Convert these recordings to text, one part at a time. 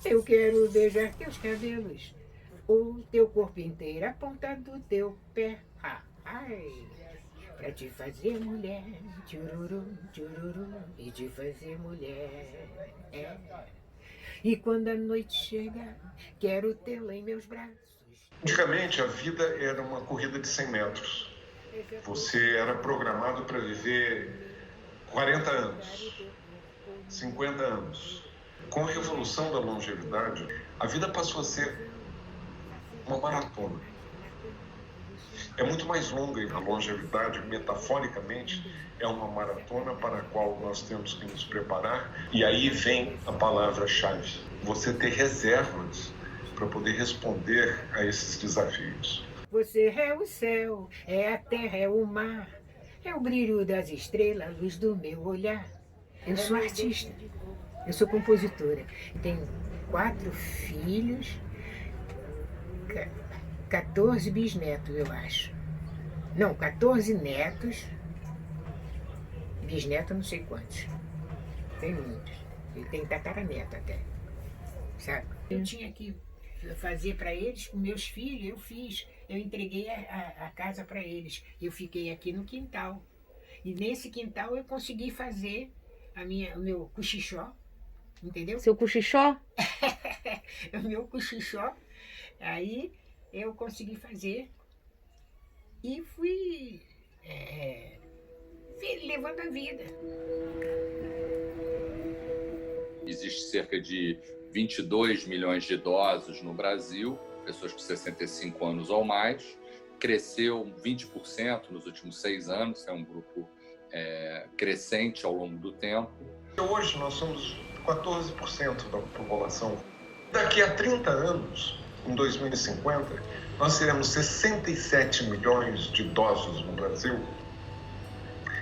Eu quero beijar teus cabelos, o teu corpo inteiro, a ponta do teu pé. Ai, pra te fazer mulher, tchururu, tchururu, e te fazer mulher. É. E quando a noite chega, quero tê-la em meus braços. Antigamente, a vida era uma corrida de 100 metros. Você era programado para viver 40 anos, 50 anos. Com a revolução da longevidade, a vida passou a ser uma maratona. É muito mais longa e a longevidade, metaforicamente, é uma maratona para a qual nós temos que nos preparar. E aí vem a palavra-chave: você ter reservas para poder responder a esses desafios. Você é o céu, é a terra, é o mar, é o brilho das estrelas, a luz do meu olhar. Eu sou artista, eu sou compositora. Tenho 4 filhos, 14 bisnetos, eu acho. Não, 14 netos, bisnetos não sei quantos. Tem muitos. E tem tataraneto até, sabe? Eu tinha que fazer para eles, com meus filhos, eu fiz. Eu entreguei a casa para eles. Eu fiquei aqui no quintal. E nesse quintal eu consegui fazer o meu cochichó, entendeu? Seu cochichó? O meu cochichó. Aí eu consegui fazer e fui levando a vida. Existe cerca de 22 milhões de idosos no Brasil, pessoas com 65 anos ou mais. Cresceu 20% nos últimos 6 anos, é um grupo crescente ao longo do tempo. Hoje nós somos 14% da população. Daqui a 30 anos, em 2050, nós teremos 67 milhões de idosos no Brasil,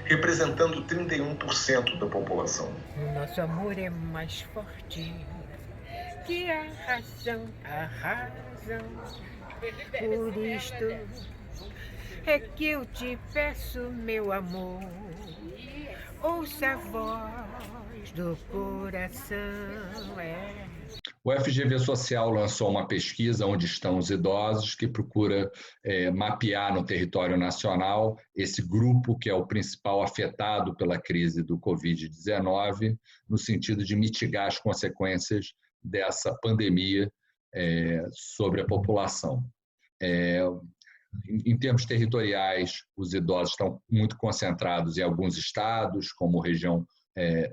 representando 31% da população. Nosso amor é mais forte que a razão, a razão. Por isto é que eu te peço, meu amor, ouça a voz do coração. O FGV Social lançou uma pesquisa Onde Estão os Idosos, que procura mapear no território nacional esse grupo que é o principal afetado pela crise do Covid-19, no sentido de mitigar as consequências dessa pandemia sobre a população. Em termos territoriais, os idosos estão muito concentrados em alguns estados, como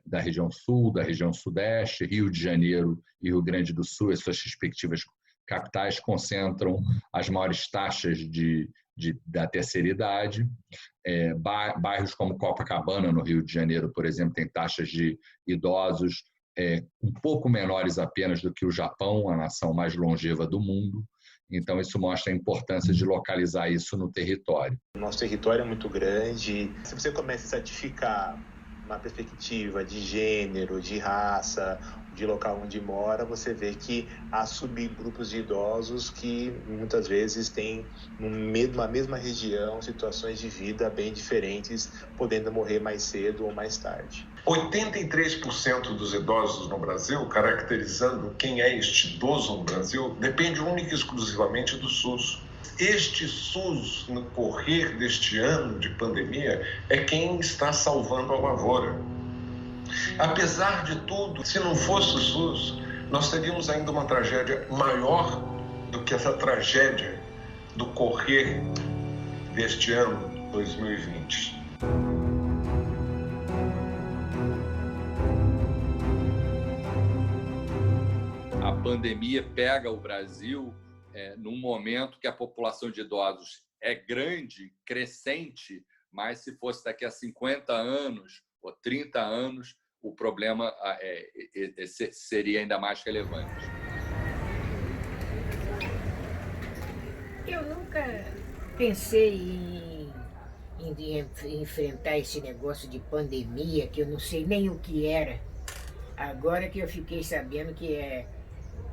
da região sul, da região sudeste, Rio de Janeiro e Rio Grande do Sul, as suas respectivas capitais concentram as maiores taxas da terceira idade. Bairros como Copacabana, no Rio de Janeiro, por exemplo, tem taxas de idosos um pouco menores apenas do que o Japão, a nação mais longeva do mundo. Então, isso mostra a importância de localizar isso no território. O nosso território é muito grande. Se você começa a estratificar uma perspectiva de gênero, de raça, de local onde mora, você vê que há subgrupos de idosos que muitas vezes têm, numa mesma região, situações de vida bem diferentes, podendo morrer mais cedo ou mais tarde. 83% dos idosos no Brasil, caracterizando quem é este idoso no Brasil, depende única e exclusivamente do SUS. Este SUS, no correr deste ano de pandemia, é quem está salvando a lavoura. Apesar de tudo, se não fosse o SUS, nós teríamos ainda uma tragédia maior do que essa tragédia do correr deste ano 2020. A pandemia pega o Brasil num momento que a população de idosos é grande, crescente, mas se fosse daqui a 50 anos ou 30 anos, o problema seria ainda mais relevante. Eu nunca pensei em enfrentar esse negócio de pandemia, que eu não sei nem o que era. Agora que eu fiquei sabendo que é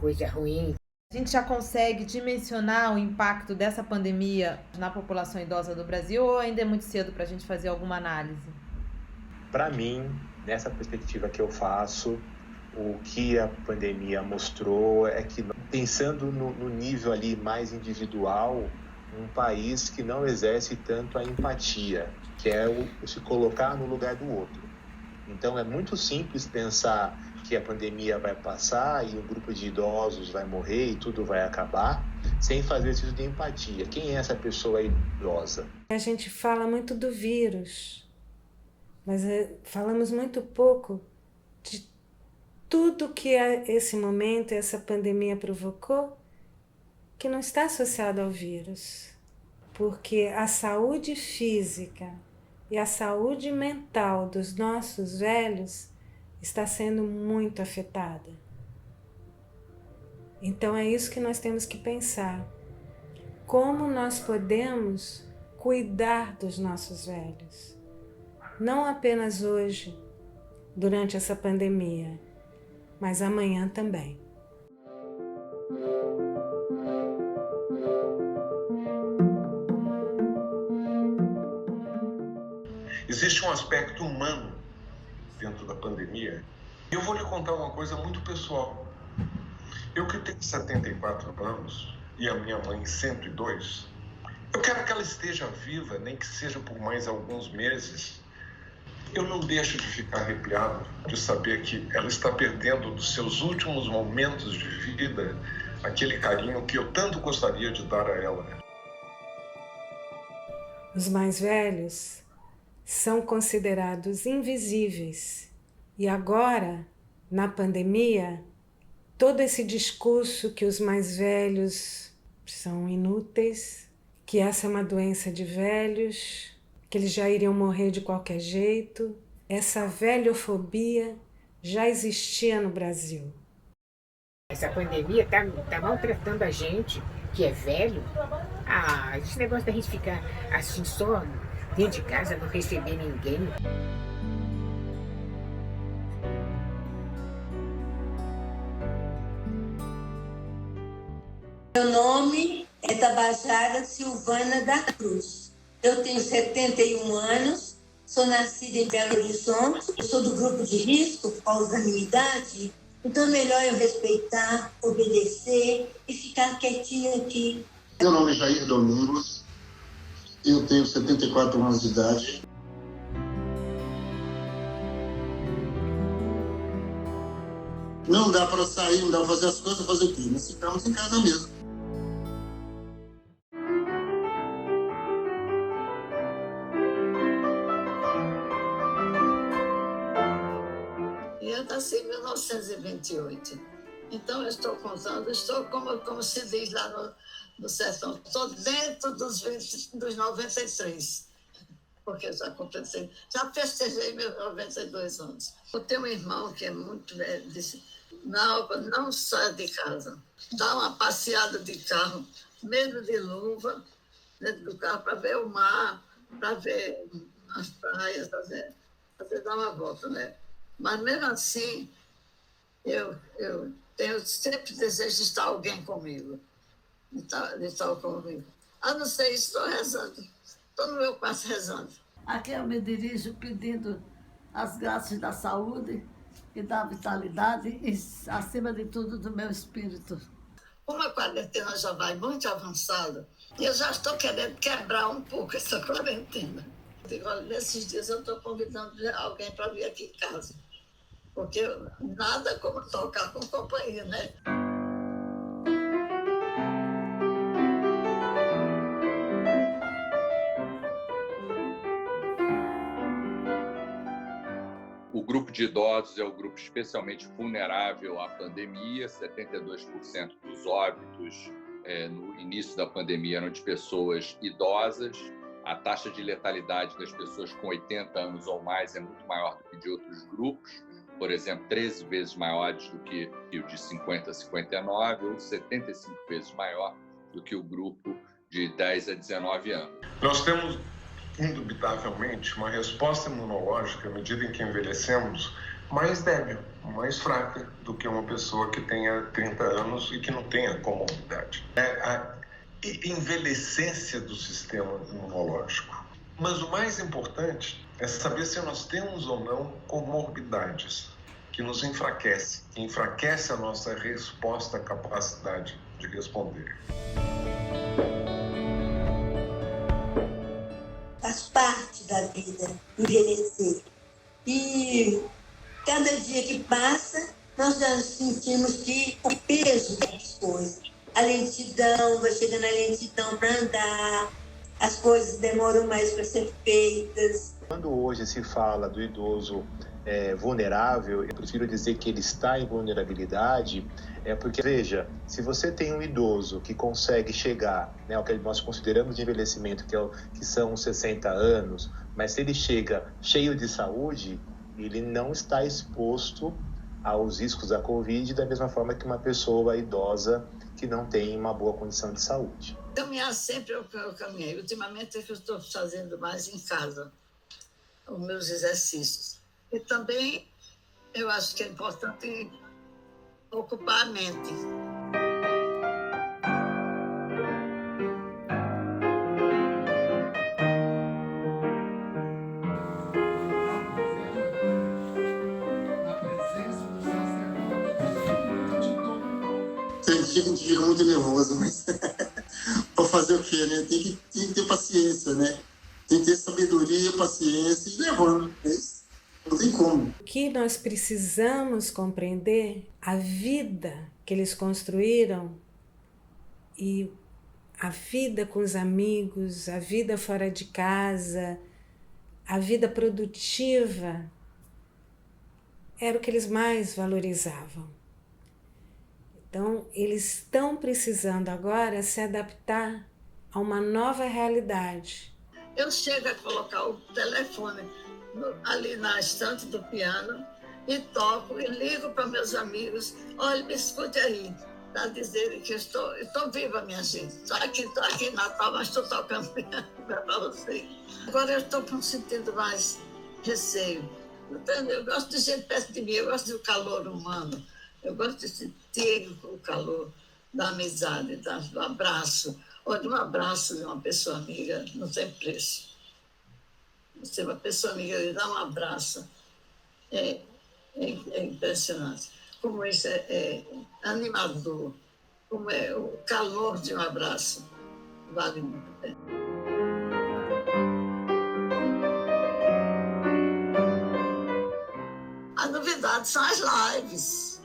coisa ruim. A gente já consegue dimensionar o impacto dessa pandemia na população idosa do Brasil ou ainda é muito cedo para a gente fazer alguma análise? Para mim, nessa perspectiva que eu faço, o que a pandemia mostrou é que, pensando no nível ali mais individual, um país que não exerce tanto a empatia, que é o se colocar no lugar do outro. Então, é muito simples pensar que a pandemia vai passar e um grupo de idosos vai morrer e tudo vai acabar, sem fazer isso de empatia. Quem é essa pessoa idosa? A gente fala muito do vírus, mas falamos muito pouco de tudo que esse momento, essa pandemia provocou, que não está associado ao vírus. Porque a saúde física e a saúde mental dos nossos velhos está sendo muito afetada. Então é isso que nós temos que pensar. Como nós podemos cuidar dos nossos velhos? Não apenas hoje, durante essa pandemia, mas amanhã também. Existe um aspecto humano dentro da pandemia. Eu vou lhe contar uma coisa muito pessoal. Eu que tenho 74 anos e a minha mãe 102, eu quero que ela esteja viva, nem que seja por mais alguns meses. Eu não deixo de ficar arrepiado de saber que ela está perdendo dos seus últimos momentos de vida aquele carinho que eu tanto gostaria de dar a ela. Os mais velhos são considerados invisíveis. E agora, na pandemia, todo esse discurso que os mais velhos são inúteis, que essa é uma doença de velhos, que eles já iriam morrer de qualquer jeito, essa velhofobia já existia no Brasil. Essa pandemia tá maltratando a gente, que é velho. Esse negócio da gente ficar assim só dentro de casa, não receber ninguém. Meu nome é Tabajara Silvana da Cruz. Eu tenho 71 anos, sou nascida em Belo Horizonte, eu sou do grupo de risco por causa da minha idade, então é melhor eu respeitar, obedecer e ficar quietinha aqui. Meu nome é Jair Domingos, eu tenho 74 anos de idade. Não dá para sair, não dá para fazer as coisas, fazer o quê? Nós ficamos em casa mesmo. Eu nasci em 1928, então eu estou contando, como se diz lá no sertão, estou dentro dos 93, porque já festejei meus 92 anos. Eu tenho um irmão que é muito velho, disse, não saia de casa, dá uma passeada de carro, mesmo de luva, dentro do carro, para ver o mar, para ver as praias, fazer dar uma volta, né? Mas mesmo assim, eu tenho sempre desejo de estar alguém comigo, de estar comigo. A não ser isso, estou rezando, estou no meu quarto rezando. Aqui eu me dirijo pedindo as graças da saúde e da vitalidade e, acima de tudo, do meu espírito. Como a quarentena já vai muito avançada, eu já estou querendo quebrar um pouco essa quarentena. Olha, nesses dias eu estou convidando alguém para vir aqui em casa. Porque nada como tocar com companhia, né? O grupo de idosos é o grupo especialmente vulnerável à pandemia. 72% dos óbitos no início da pandemia eram de pessoas idosas. A taxa de letalidade das pessoas com 80 anos ou mais é muito maior do que de outros grupos. Por exemplo, 13 vezes maiores do que o de 50 a 59 ou 75 vezes maior do que o grupo de 10 a 19 anos. Nós temos, indubitavelmente, uma resposta imunológica, à medida em que envelhecemos, mais débil, mais fraca do que uma pessoa que tenha 30 anos e que não tenha comorbidade. É a envelhecência do sistema imunológico. Mas o mais importante é saber se nós temos ou não comorbidades, que nos enfraquece, que enfraquece a nossa resposta, a capacidade de responder. Faz parte da vida envelhecer. E cada dia que passa, nós já sentimos que o peso das coisas, a lentidão, vai chegando a lentidão para andar, as coisas demoram mais para ser feitas. Quando hoje se fala do idoso vulnerável, eu prefiro dizer que ele está em vulnerabilidade, porque, veja, se você tem um idoso que consegue chegar, ao que nós consideramos de envelhecimento, que são os 60 anos, mas se ele chega cheio de saúde, ele não está exposto aos riscos da Covid da mesma forma que uma pessoa idosa que não tem uma boa condição de saúde. Caminhar sempre eu caminhei. Ultimamente é que eu estou fazendo mais em casa, os meus exercícios. E também eu acho que é importante ocupar a mente. Tem dia que a gente fica muito nervoso, mas para fazer o quê, né? Tem que ter paciência, né? Tem que ter sabedoria, paciência e levando. Não tem como. O que nós precisamos compreender, a vida que eles construíram e a vida com os amigos, a vida fora de casa, a vida produtiva, era o que eles mais valorizavam. Então, eles estão precisando agora se adaptar a uma nova realidade. Eu chego a colocar o telefone ali na estante do piano e toco e ligo para meus amigos. Olha, me escute aí, para dizerem que eu estou viva, minha gente. Estou aqui em Natal, mas estou tocando piano para vocês. Agora eu estou sentindo mais receio. Entendeu? Eu gosto de gente perto de mim, eu gosto do calor humano. Eu gosto de sentir o calor da amizade, do abraço. Olha, um abraço de uma pessoa amiga não tem preço. Você, uma pessoa amiga, lhe dá um abraço. É impressionante. Como isso é animador. Como é o calor de um abraço. Vale muito a pena. A novidade são as lives.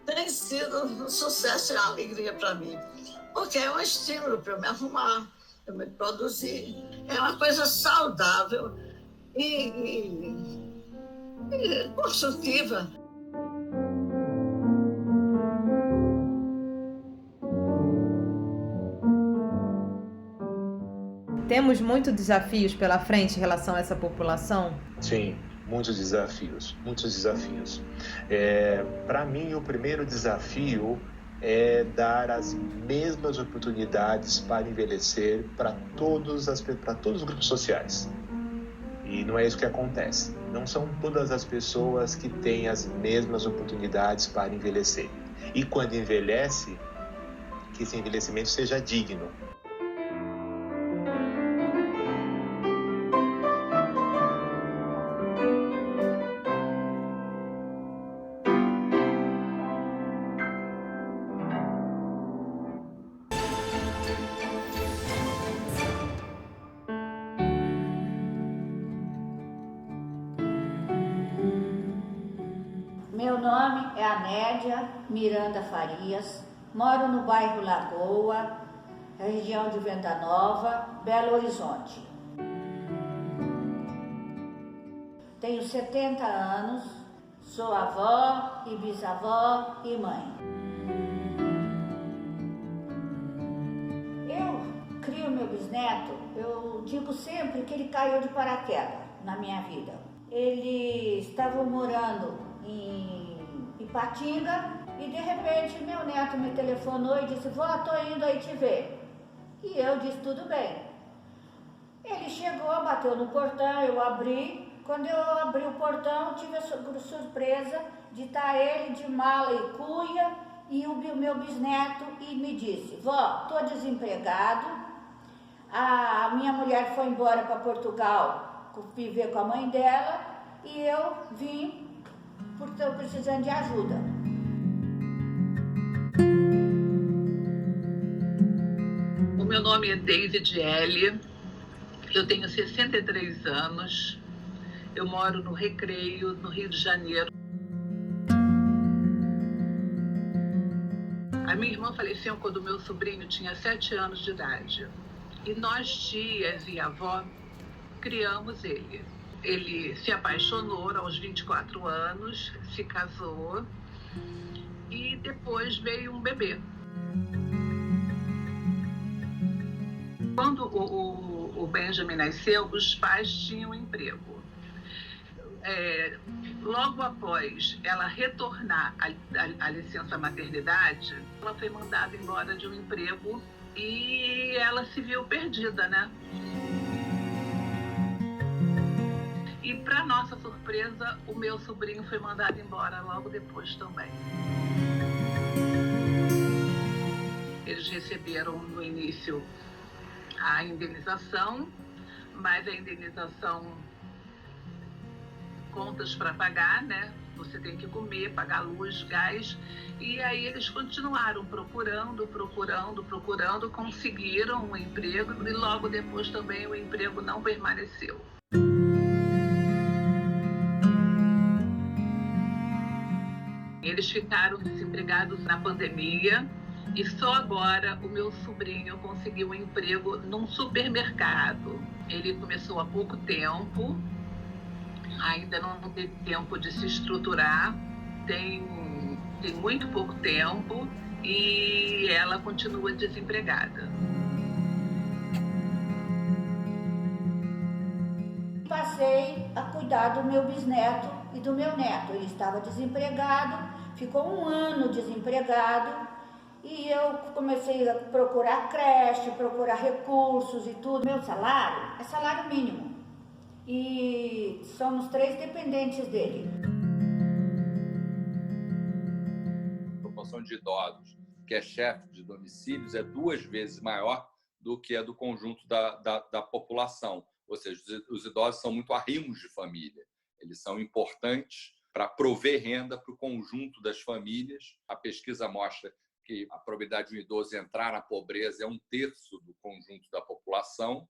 Tem sido um sucesso e uma alegria para mim, porque é um estímulo para eu me arrumar, para eu me produzir. É uma coisa saudável e construtiva. Temos muitos desafios pela frente em relação a essa população? Sim. Muitos desafios. Para mim, o primeiro desafio é dar as mesmas oportunidades para envelhecer para todos os grupos sociais. E não é isso que acontece. Não são todas as pessoas que têm as mesmas oportunidades para envelhecer. E quando envelhece, que esse envelhecimento seja digno. Meu nome é Amédia Miranda Farias, moro no bairro Lagoa, região de Venda Nova, Belo Horizonte. Tenho 70 anos, sou avó e bisavó e mãe. Eu crio meu bisneto, eu digo sempre que ele caiu de paraquedas na minha vida. Eles estavam morando em Ipatinga e de repente meu neto me telefonou e disse: vó, tô indo aí te ver. E eu disse: tudo bem. Ele chegou, bateu no portão, eu abri. Quando eu abri o portão, tive a surpresa de estar ele de mala e cuia e o meu bisneto, e me disse: vó, tô desempregado, a minha mulher foi embora para Portugal viver com a mãe dela e eu vim porque estão precisando de ajuda. O meu nome é David L. Eu tenho 63 anos. Eu moro no Recreio, no Rio de Janeiro. A minha irmã faleceu quando meu sobrinho tinha 7 anos de idade. E nós, tias e avó, criamos ele. Ele se apaixonou aos 24 anos, se casou e depois veio um bebê. Quando o Benjamin nasceu, os pais tinham emprego. Logo após ela retornar à licença maternidade, ela foi mandada embora de um emprego e ela se viu perdida, né? E, para nossa surpresa, o meu sobrinho foi mandado embora logo depois também. Eles receberam no início a indenização, mas a indenização, contas para pagar, né? Você tem que comer, pagar luz, gás. E aí eles continuaram procurando, conseguiram um emprego e logo depois também o emprego não permaneceu. Eles ficaram desempregados na pandemia e só agora o meu sobrinho conseguiu um emprego num supermercado. Ele começou há pouco tempo, ainda não teve tempo de se estruturar, tem muito pouco tempo e ela continua desempregada. Passei a cuidar do meu bisneto e do meu neto. Ele estava desempregado, ficou 1 ano desempregado e eu comecei a procurar creche, procurar recursos e tudo. Meu salário é salário mínimo e somos 3 dependentes dele. A proporção de idosos que é chefe de domicílios é 2 vezes maior do que a do conjunto da população. Ou seja, os idosos são muito arrimos de família. Eles são importantes para prover renda para o conjunto das famílias. A pesquisa mostra que a probabilidade de um idoso entrar na pobreza é 1/3 do conjunto da população.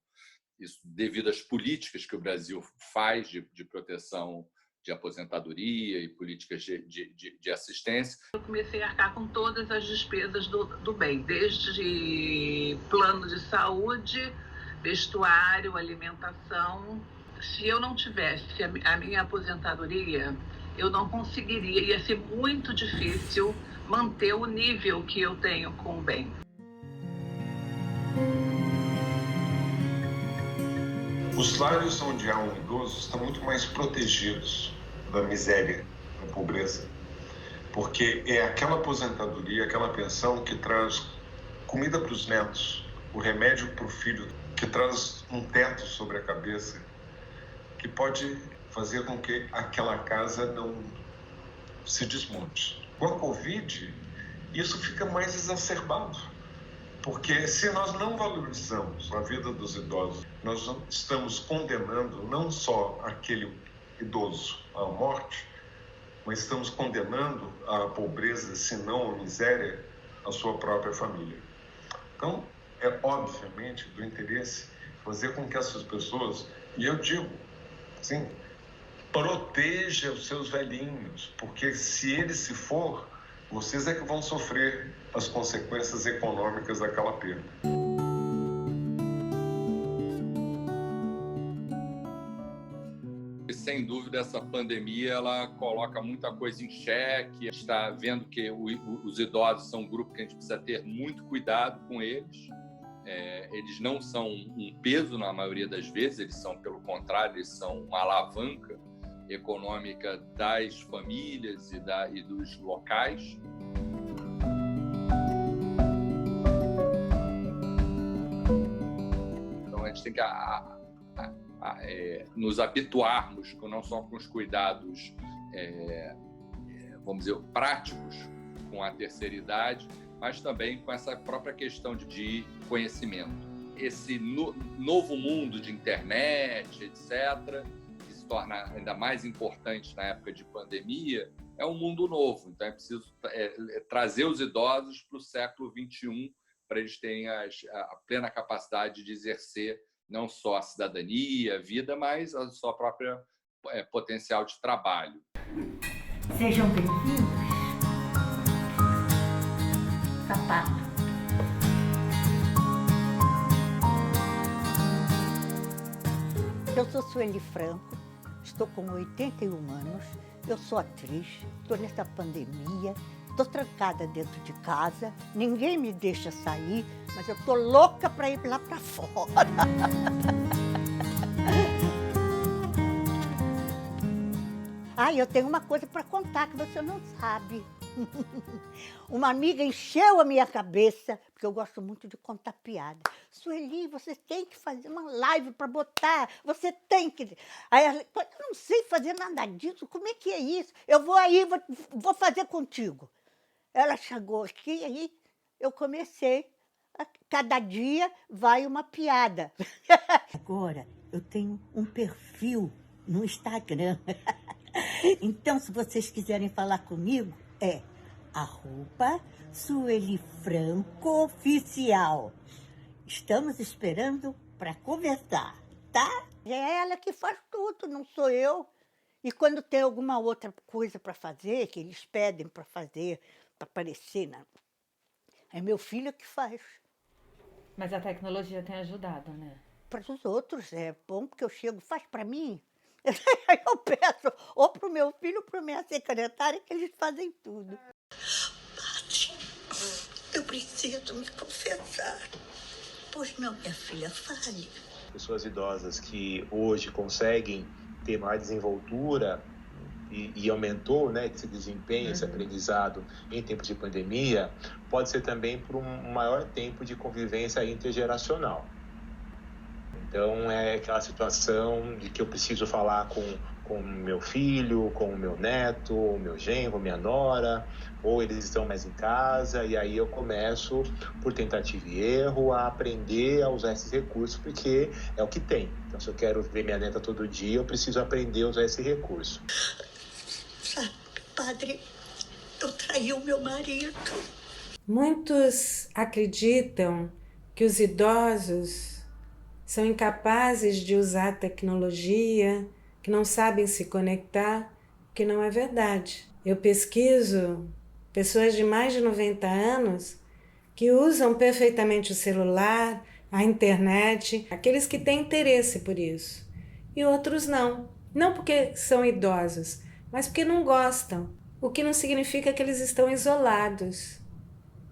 Isso devido às políticas que o Brasil faz de proteção de aposentadoria e políticas de assistência. Eu comecei a arcar com todas as despesas do bem, desde plano de saúde, vestuário, alimentação. Se eu não tivesse a minha aposentadoria, eu não conseguiria, ia ser muito difícil manter o nível que eu tenho com o bem. Os lares onde há um idoso estão muito mais protegidos da miséria, da pobreza, porque é aquela aposentadoria, aquela pensão que traz comida para os netos, o remédio para o filho, que traz um teto sobre a cabeça, que pode fazer com que aquela casa não se desmonte. Com a Covid, isso fica mais exacerbado, porque se nós não valorizamos a vida dos idosos, nós estamos condenando não só aquele idoso à morte, mas estamos condenando à pobreza, se não à miséria, a sua própria família. Então, é obviamente do interesse fazer com que essas pessoas, e eu digo, assim, proteja os seus velhinhos, porque se ele se for, vocês é que vão sofrer as consequências econômicas daquela perda. Sem dúvida, essa pandemia ela coloca muita coisa em xeque. A gente está vendo que os idosos são um grupo que a gente precisa ter muito cuidado com eles. Eles não são um peso na maioria das vezes, eles são, pelo contrário, eles são uma alavanca econômica das famílias e dos locais. Então, a gente tem que nos habituarmos não só com os cuidados, vamos dizer, práticos com a terceira idade, mas também com essa própria questão de conhecimento. Esse novo mundo de internet, etc., que se torna ainda mais importante na época de pandemia, é um mundo novo. Então, é preciso trazer os idosos para o século XXI, para eles terem a plena capacidade de exercer não só a cidadania, a vida, mas a sua própria potencial de trabalho. Sejam bem-vindos. Sapato. Eu sou Sueli Franco, estou com 81 anos, eu sou atriz, estou nessa pandemia, estou trancada dentro de casa, ninguém me deixa sair, mas eu estou louca para ir lá para fora. Eu tenho uma coisa para contar que você não sabe. Uma amiga encheu a minha cabeça, porque eu gosto muito de contar piada. Sueli, você tem que fazer uma live para botar, você tem que... Aí ela, eu não sei fazer nada disso, como é que é isso? Eu vou aí, vou fazer contigo. Ela chegou aqui, aí eu comecei, cada dia vai uma piada. Agora eu tenho um perfil no Instagram. Então, se vocês quiserem falar comigo, @SueliFrancoOficial. Estamos esperando para conversar, tá? É ela que faz tudo, não sou eu. E quando tem alguma outra coisa para fazer, que eles pedem para fazer, para aparecer, é meu filho que faz. Mas a tecnologia tem ajudado, né? Para os outros é bom, porque eu chego, faz para mim. Aí eu peço ou para o meu filho ou para a minha secretária, que eles fazem tudo. Padre, eu preciso me confessar. Pois não, minha filha, fale. Pessoas idosas que hoje conseguem ter maior desenvoltura e aumentou, né, esse desempenho, esse aprendizado em tempos de pandemia, pode ser também por um maior tempo de convivência intergeracional. Então, é aquela situação de que eu preciso falar com meu filho, com o meu neto, o meu genro, minha nora, ou eles estão mais em casa, e aí eu começo, por tentativa e erro, a aprender a usar esses recursos, porque é o que tem. Então, se eu quero ver minha neta todo dia, eu preciso aprender a usar esse recurso. Sabe, padre, eu traí o meu marido. Muitos acreditam que os idosos são incapazes de usar a tecnologia, que não sabem se conectar, que não é verdade. Eu pesquiso pessoas de mais de 90 anos que usam perfeitamente o celular, a internet, aqueles que têm interesse por isso, e outros não. Não porque são idosos, mas porque não gostam, o que não significa que eles estão isolados,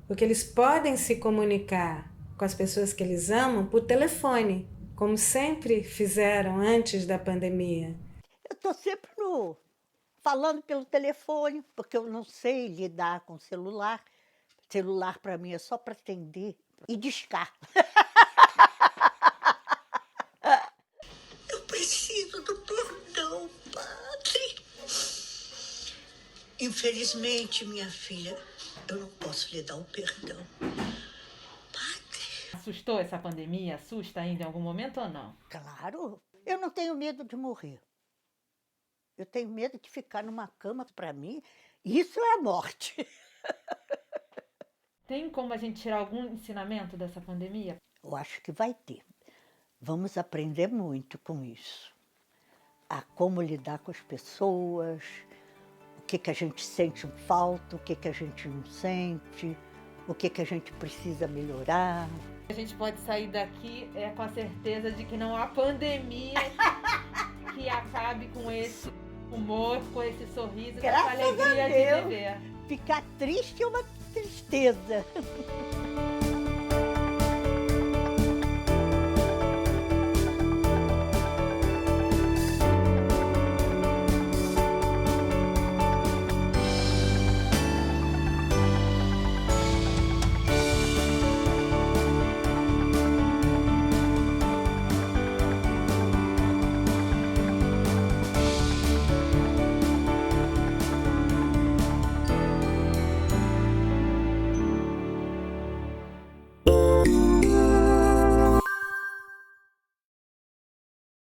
porque eles podem se comunicar com as pessoas que eles amam por telefone, como sempre fizeram antes da pandemia. Eu estou sempre falando pelo telefone, porque eu não sei lidar com celular. Celular para mim é só para atender e discar. Eu preciso do perdão, padre. Infelizmente, minha filha, eu não posso lhe dar o perdão. Assustou essa pandemia? Assusta ainda em algum momento ou não? Claro. Eu não tenho medo de morrer. Eu tenho medo de ficar numa cama, para mim, isso é a morte. Tem como a gente tirar algum ensinamento dessa pandemia? Eu acho que vai ter. Vamos aprender muito com isso. A como lidar com as pessoas, o que a gente sente falta, o que a gente não sente, o que a gente precisa melhorar. A gente pode sair daqui com a certeza de que não há pandemia que acabe com esse humor, com esse sorriso, com essa alegria de viver. Ficar triste é uma tristeza.